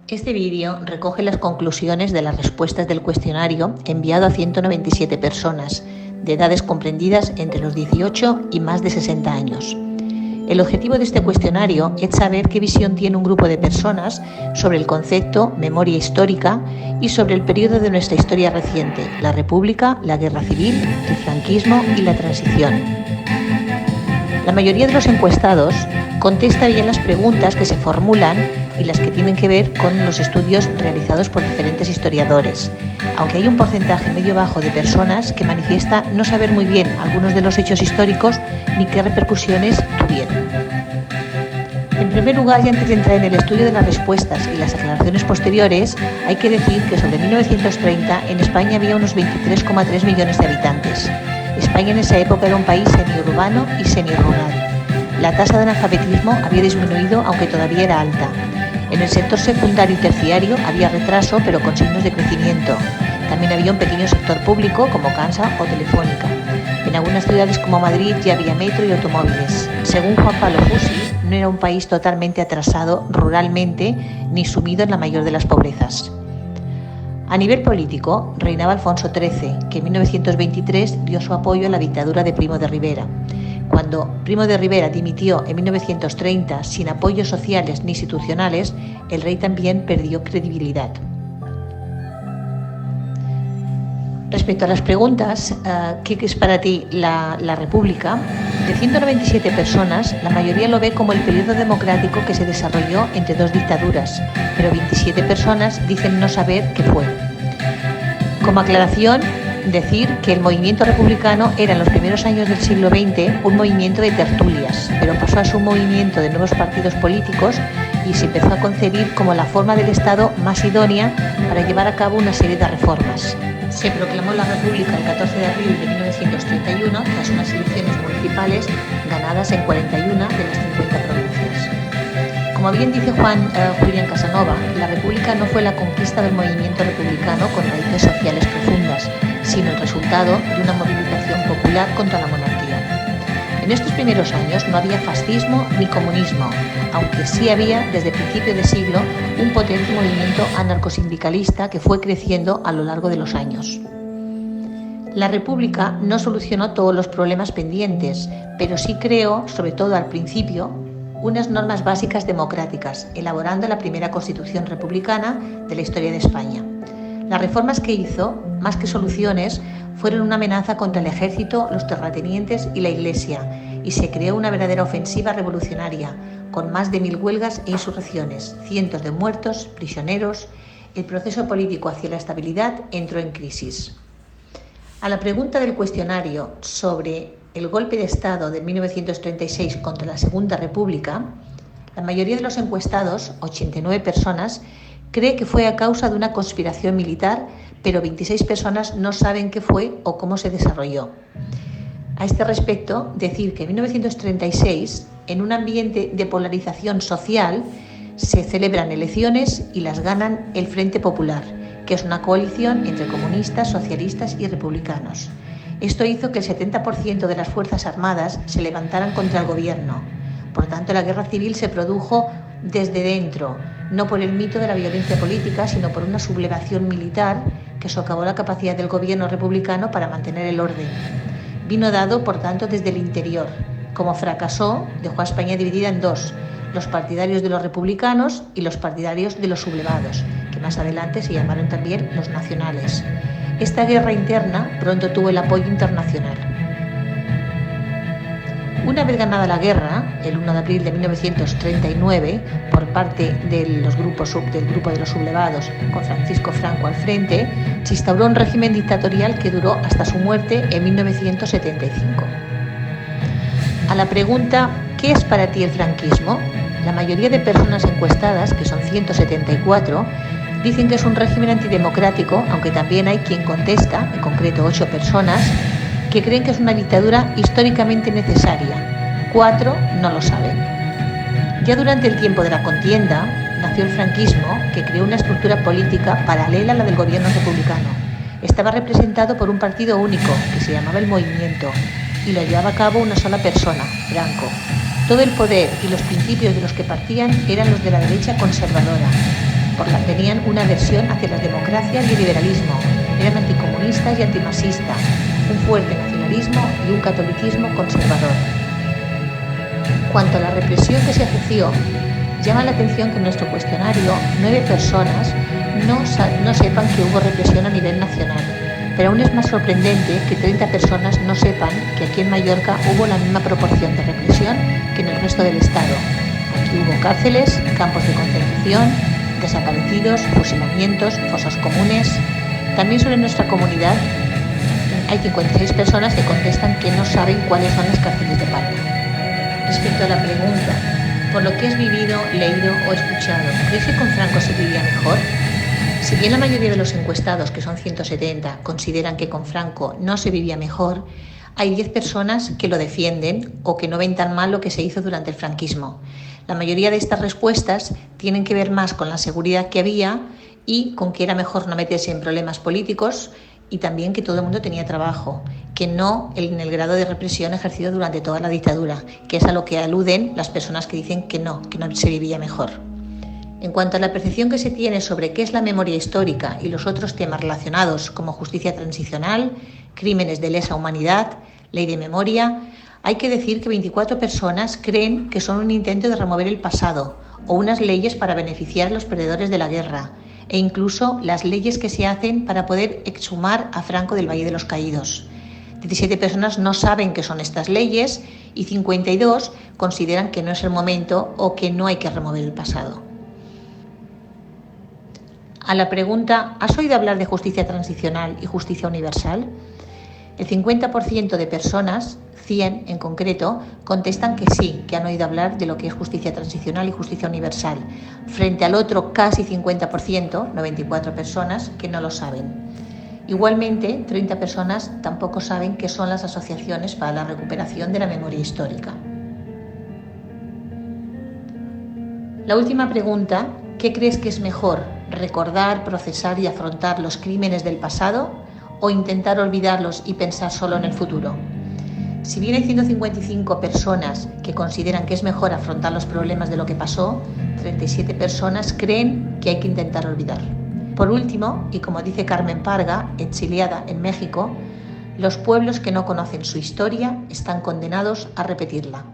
Este vídeo recoge las conclusiones de las respuestas del cuestionario enviado a 197 personas, de edades comprendidas entre los 18 y más de 60 años. El objetivo de este cuestionario es saber qué visión tiene un grupo de personas sobre el concepto memoria histórica y sobre el periodo de nuestra historia reciente, la República, la Guerra Civil, el franquismo y la transición. La mayoría de los encuestados contesta bien las preguntas que se formulan y las que tienen que ver con los estudios realizados por diferentes historiadores, aunque hay un porcentaje medio bajo de personas que manifiesta no saber muy bien algunos de los hechos históricos ni qué repercusiones tuvieron. En primer lugar, y antes de entrar en el estudio de las respuestas y las aclaraciones posteriores, hay que decir que sobre 1930 en España había unos 23,3 millones de habitantes. España en esa época era un país semiurbano y semirural. La tasa de analfabetismo había disminuido, aunque todavía era alta. En el sector secundario y terciario había retraso, pero con signos de crecimiento. También había un pequeño sector público, como Cansa o Telefónica. En algunas ciudades como Madrid ya había metro y automóviles. Según Juan Pablo Fusi, no era un país totalmente atrasado ruralmente ni sumido en la mayor de las pobrezas. A nivel político, reinaba Alfonso XIII, que en 1923 dio su apoyo a la dictadura de Primo de Rivera. Cuando Primo de Rivera dimitió en 1930 sin apoyos sociales ni institucionales, el rey también perdió credibilidad. Respecto a las preguntas, ¿qué es para ti la República? De 197 personas, la mayoría lo ve como el periodo democrático que se desarrolló entre dos dictaduras, pero 27 personas dicen no saber qué fue. Como aclaración, decir que el movimiento republicano era en los primeros años del siglo XX un movimiento de tertulias, pero pasó a ser un movimiento de nuevos partidos políticos y se empezó a concebir como la forma del Estado más idónea para llevar a cabo una serie de reformas. Se proclamó la República el 14 de abril de 1931 tras unas elecciones municipales ganadas en 41 de las 50 provincias. Como bien dice Julián Casanova, la República no fue la conquista del movimiento republicano con raíces sociales profundas, sino el resultado de una movilización popular contra la monarquía. En estos primeros años no había fascismo ni comunismo, aunque sí había, desde el principio de siglo, un potente movimiento anarcosindicalista que fue creciendo a lo largo de los años. La República no solucionó todos los problemas pendientes, pero sí creó, sobre todo al principio, unas normas básicas democráticas, elaborando la primera Constitución republicana de la historia de España. Las reformas que hizo, más que soluciones, fueron una amenaza contra el ejército, los terratenientes y la Iglesia, y se creó una verdadera ofensiva revolucionaria, con más de 1000 huelgas e insurrecciones, cientos de muertos, prisioneros. El proceso político hacia la estabilidad entró en crisis. A la pregunta del cuestionario sobre el golpe de Estado de 1936 contra la Segunda República, la mayoría de los encuestados, 89 personas, cree que fue a causa de una conspiración militar, pero 26 personas no saben qué fue o cómo se desarrolló. A este respecto, decir que en 1936, en un ambiente de polarización social, se celebran elecciones y las ganan el Frente Popular, que es una coalición entre comunistas, socialistas y republicanos. Esto hizo que el 70% de las Fuerzas Armadas se levantaran contra el gobierno. Por tanto, la guerra civil se produjo desde dentro, no por el mito de la violencia política, sino por una sublevación militar que socavó la capacidad del gobierno republicano para mantener el orden. Vino dado, por tanto, desde el interior. Como fracasó, dejó a España dividida en dos, los partidarios de los republicanos y los partidarios de los sublevados, que más adelante se llamaron también los nacionales. Esta guerra interna pronto tuvo el apoyo internacional. Una vez ganada la guerra, el 1 de abril de 1939, por parte del grupo de los sublevados, con Francisco Franco al frente, se instauró un régimen dictatorial que duró hasta su muerte en 1975. A la pregunta ¿qué es para ti el franquismo?, la mayoría de personas encuestadas, que son 174, dicen que es un régimen antidemocrático, aunque también hay quien contesta, en concreto 8 personas, que creen que es una dictadura históricamente necesaria. 4 no lo saben. Ya durante el tiempo de la contienda nació el franquismo, que creó una estructura política paralela a la del gobierno republicano. Estaba representado por un partido único, que se llamaba el Movimiento, y lo llevaba a cabo una sola persona, Franco. Todo el poder y los principios de los que partían eran los de la derecha conservadora. tenían una aversión hacia las democracias y el liberalismo, eran anticomunistas y antimasistas, un fuerte nacionalismo y un catolicismo conservador. Cuanto a la represión que se ejerció, llama la atención que en nuestro cuestionario 9 personas no sepan que hubo represión a nivel nacional, pero aún es más sorprendente que 30 personas no sepan que aquí en Mallorca hubo la misma proporción de represión que en el resto del Estado. Aquí hubo cárceles, campos de concentración, desaparecidos, fusilamientos, fosas comunes. También sobre nuestra comunidad hay 56 personas que contestan que no saben cuáles son las cárceles de Palma. Respecto a la pregunta, por lo que has vivido, leído o escuchado, ¿crees que con Franco se vivía mejor? Si bien la mayoría de los encuestados, que son 170, consideran que con Franco no se vivía mejor, hay 10 personas que lo defienden o que no ven tan mal lo que se hizo durante el franquismo. La mayoría de estas respuestas tienen que ver más con la seguridad que había y con que era mejor no meterse en problemas políticos y también que todo el mundo tenía trabajo, que no en el grado de represión ejercido durante toda la dictadura, que es a lo que aluden las personas que dicen que no se vivía mejor. En cuanto a la percepción que se tiene sobre qué es la memoria histórica y los otros temas relacionados como justicia transicional, crímenes de lesa humanidad, ley de memoria, hay que decir que 24 personas creen que son un intento de remover el pasado o unas leyes para beneficiar a los perdedores de la guerra e incluso las leyes que se hacen para poder exhumar a Franco del Valle de los Caídos. 17 personas no saben qué son estas leyes y 52 consideran que no es el momento o que no hay que remover el pasado. A la pregunta, ¿has oído hablar de justicia transicional y justicia universal? El 50% de personas, 100 en concreto, contestan que sí, que han oído hablar de lo que es justicia transicional y justicia universal, frente al otro casi 50%, 94 personas, que no lo saben. Igualmente, 30 personas tampoco saben qué son las asociaciones para la recuperación de la memoria histórica. La última pregunta, ¿qué crees que es mejor? ¿Recordar, procesar y afrontar los crímenes del pasado o intentar olvidarlos y pensar solo en el futuro? Si bien hay 155 personas que consideran que es mejor afrontar los problemas de lo que pasó, 37 personas creen que hay que intentar olvidar. Por último, y como dice Carmen Parga, exiliada en México, los pueblos que no conocen su historia están condenados a repetirla.